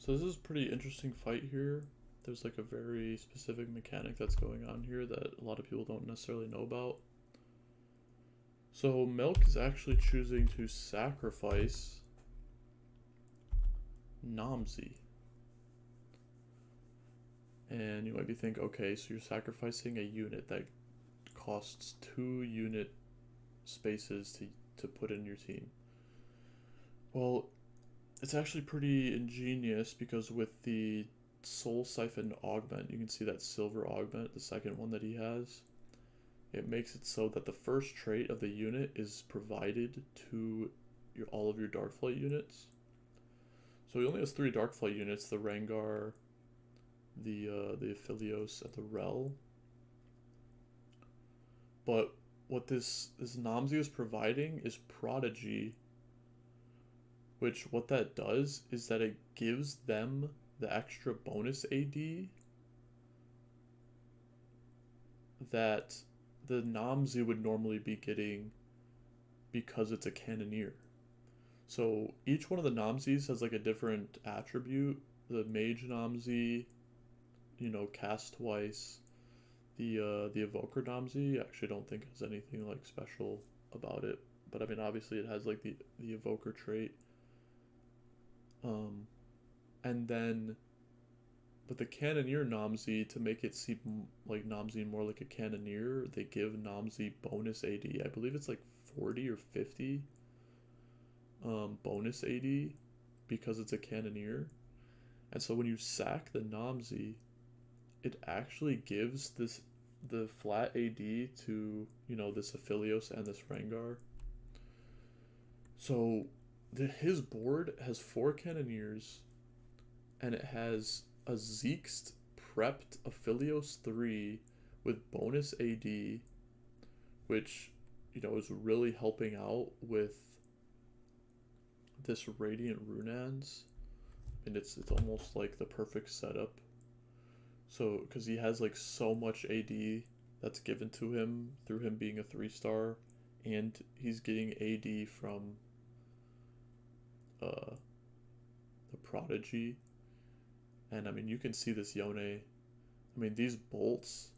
Speaker 1: So this is a pretty interesting fight here. There's like a very specific mechanic that's going on here that a lot of people don't necessarily know about. So Milk is actually choosing to sacrifice Namzi. And you might be thinking, okay, so you're sacrificing a unit that costs 2 unit spaces to put in your team. Well, it's actually pretty ingenious because with the Soul Siphon Augment, you can see that Silver Augment, the second one that he has, it makes it so that the first trait of the unit is provided to all of your Darkflight units. So he only has 3 Darkflight units, the Rengar, the Aphelios, and the Rel. But what this Namzi is providing is Prodigy, which what that does is that it gives them the extra bonus AD that the Namzi would normally be getting because it's a Cannoneer. So each one of the Namzis has like a different attribute. The Mage Namzi, you know, cast twice. The Evoker Namzi, I actually don't think has anything like special about it. But I mean, obviously it has like the Evoker trait. And then, but the Cannoneer Namzi, to make it seem like Namzi more like a Cannoneer, they give Namzi bonus AD. I believe it's like 40 or 50 bonus AD because it's a Cannoneer. And so when you sack the Namzi, it actually gives the flat AD to, you know, this Aphelios and this Rengar. So his board has 4 Cannoneers, and it has a Zeke'd prepped Aphelios 3 with bonus AD, which, you know, is really helping out with this Radiant Runans. And it's almost like the perfect setup. So, because he has like so much AD that's given to him through him being a 3-star, and he's getting AD from the Prodigy. And I mean, you can see this Yone. I mean, these bolts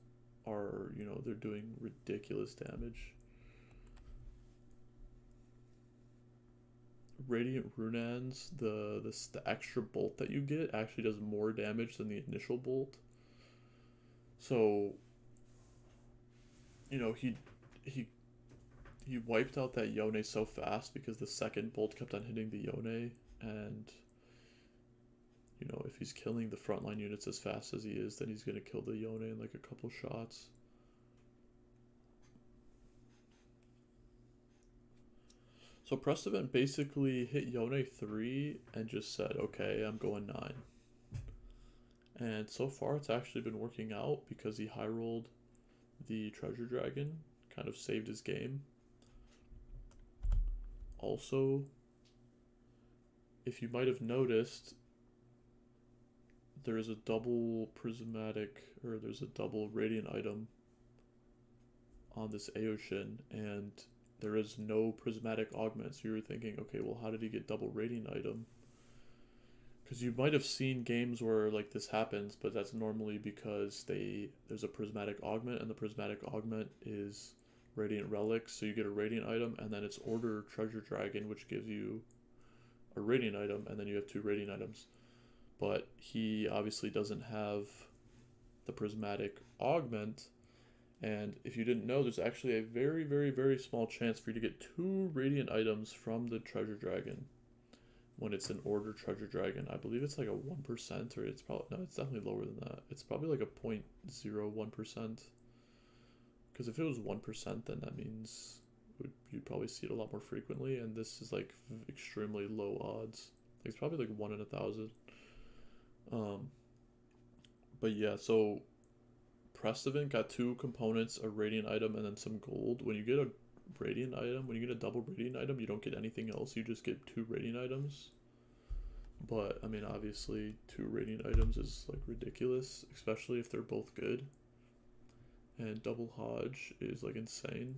Speaker 1: are, you know, they're doing ridiculous damage. Radiant Runans, the extra bolt that you get actually does more damage than the initial bolt. So, you know, he wiped out that Yone so fast because the second bolt kept on hitting the Yone, and you know, if he's killing the frontline units as fast as he is, then he's gonna kill the Yone in like a couple shots. So Prestivent basically hit Yone 3 and just said, okay, I'm going 9. And so far, it's actually been working out because he high rolled the treasure dragon, kind of saved his game. Also, if you might have noticed, there is a double prismatic, or there's a double radiant item on this Aoshin, and there is no prismatic augment. So you're thinking, okay, well, how did he get double radiant item? Because you might have seen games where like this happens, but that's normally because there's a prismatic augment, and the prismatic augment is radiant relic, so you get a radiant item, and then it's order treasure dragon, which gives you a radiant item, and then you have two radiant items. But he obviously doesn't have the prismatic augment, and if you didn't know, there's actually a very, very, very small chance for you to get two radiant items from the treasure dragon when it's an order treasure dragon. I believe it's like a 1%, or it's probably, no, it's definitely lower than that. It's probably like a 0.01%. Because if it was 1%, then that means you'd probably see it a lot more frequently, and this is like extremely low odds. It's probably like 1 in 1,000. But yeah, so Prestivent got two components, a radiant item and then some gold. When you get a radiant item, when you get a double radiant item, you don't get anything else. You just get two radiant items. But I mean, obviously, two radiant items is like ridiculous, especially if they're both good. And double Hodge is like insane.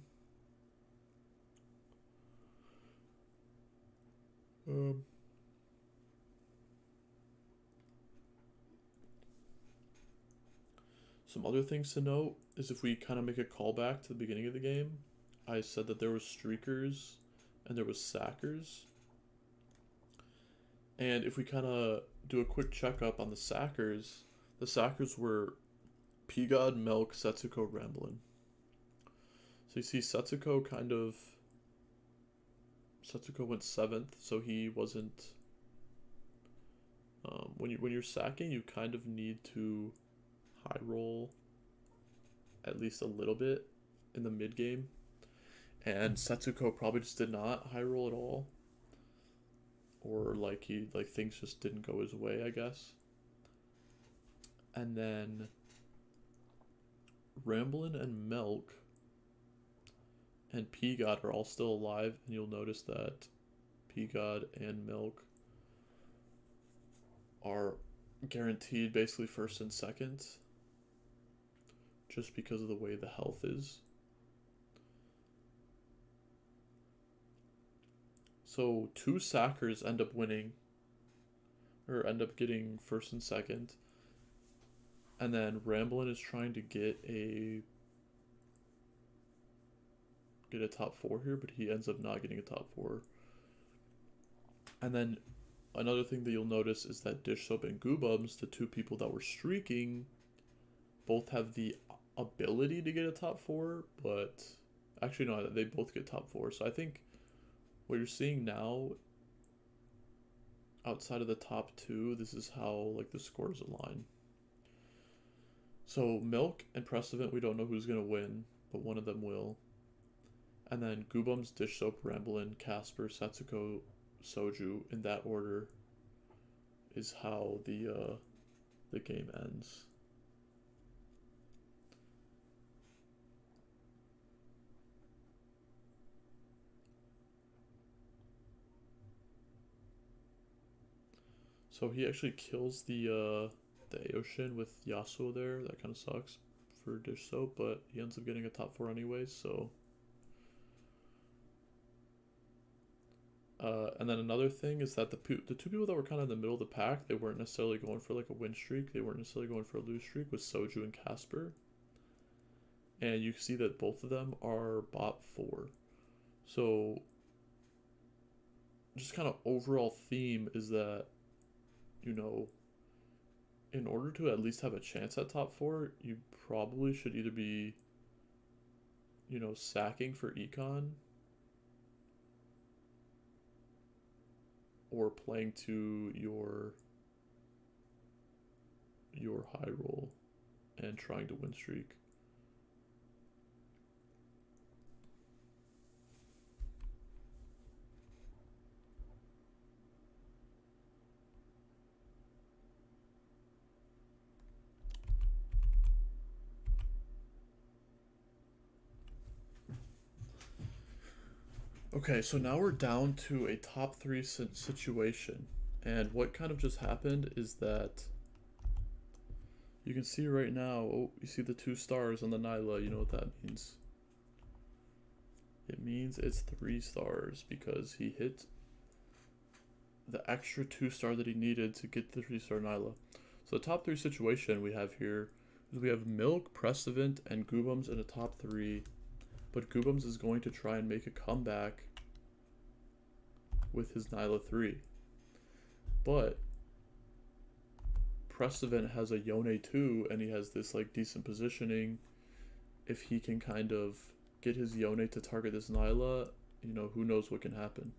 Speaker 1: Some other things to note is if we kind of make a callback to the beginning of the game, I said that there was streakers and there was sackers. And if we kind of do a quick checkup on the sackers were P-God, Milk, Setsuko, Ramblin'. So you see Setsuko went 7th, so he wasn't... when you're sacking, you kind of need to high roll at least a little bit in the mid game, and Setsuko probably just did not high roll at all, or like things just didn't go his way, I guess. And then Ramblin' and Milk and P-God are all still alive, and you'll notice that P-God and Milk are guaranteed basically first and second, just because of the way the health is. So two sackers end up winning, or end up getting first and second, and then Ramblin' is trying to get a top 4 here, but he ends up not getting a top 4. And then another thing that you'll notice is that Dish Soap and Goobums, the two people that were streaking, both have the ability to get a top 4, but actually no, they both get top 4. So I think what you're seeing now, outside of the top 2, this is how like the scores align. So Milk and Prestivent, we don't know who's gonna win, but one of them will. And then Goobums, Dish Soap, Ramblin', Casper, Setsuko, Soju, in that order is how the game ends. So he actually kills the Aoshin with Yasuo there. That kind of sucks for Dish Soap, but he ends up getting a top 4 anyways, so... and then another thing is that the two people that were kind of in the middle of the pack, they weren't necessarily going for like a win streak, they weren't necessarily going for a lose streak, was Soju and Casper. And you see that both of them are bot 4. So just kind of overall theme is that, you know, in order to at least have a chance at top 4, you probably should either be, you know, sacking for econ or playing to your high roll and trying to win streak. Okay, so now we're down to a top three situation. And what kind of just happened is that you can see right now, oh, you see the 2 stars on the Nyla. You know what that means? It means it's 3 stars because he hit the extra 2 star that he needed to get the 3 star Nyla. So the top three situation we have here is we have Milk, Prestivent, and Goobums in the top three. But Goobums is going to try and make a comeback with his Nyla 3. But Prestivent has a Yone 2 and he has this like decent positioning. If he can kind of get his Yone to target this Nyla, you know, who knows what can happen.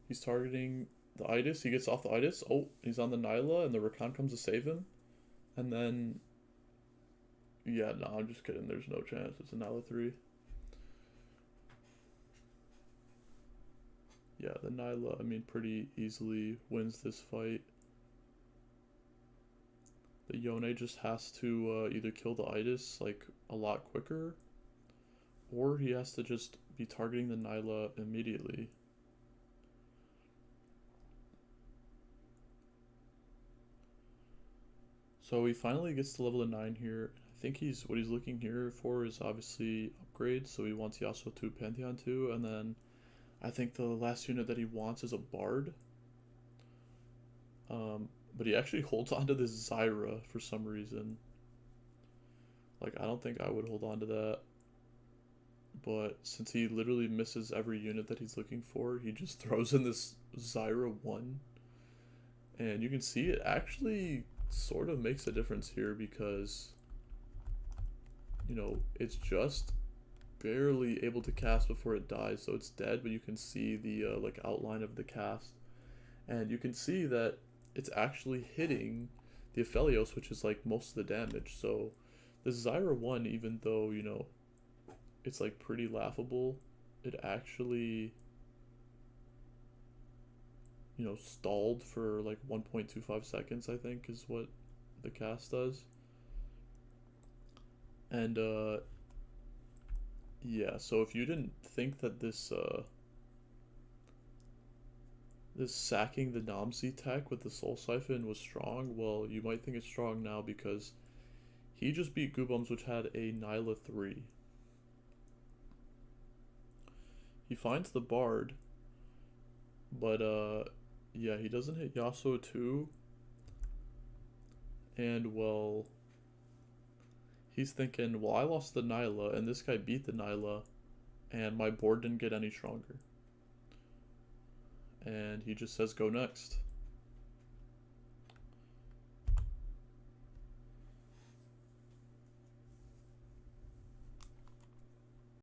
Speaker 1: He's targeting the Itis. He gets off the Itis. Oh, he's on the Nyla and the Rakan comes to save him. And then, yeah, no, I'm just kidding. There's no chance. It's a Nyla 3. Yeah, the Nyla, I mean, pretty easily wins this fight. The Yone just has to either kill the Itis like a lot quicker, or he has to just be targeting the Nyla immediately. So he finally gets to level 9 here. I think what he's looking here for is obviously upgrades. So he wants Yasuo 2, Pantheon 2, and then I think the last unit that he wants is a Bard. But he actually holds on to this Zyra for some reason. Like, I don't think I would hold on to that. But since he literally misses every unit that he's looking for, he just throws in this Zyra 1. And you can see it actually sort of makes a difference here because, you know, it's just barely able to cast before it dies. So it's dead, but you can see the like outline of the cast. And you can see that it's actually hitting the Aphelios, which is like most of the damage. So this Zyra 1, even though, you know, it's like pretty laughable, it actually, you know, stalled for like 1.25 seconds, I think, is what the cast does. And yeah, so if you didn't think that this this sacking the Namsi tech with the Soul Siphon was strong, well, you might think it's strong now because he just beat Goobums, which had a Nyla 3. He finds the Bard, but yeah, he doesn't hit Yasuo 2. And well, he's thinking, well, I lost the Nyla and this guy beat the Nyla and my board didn't get any stronger. And he just says go next.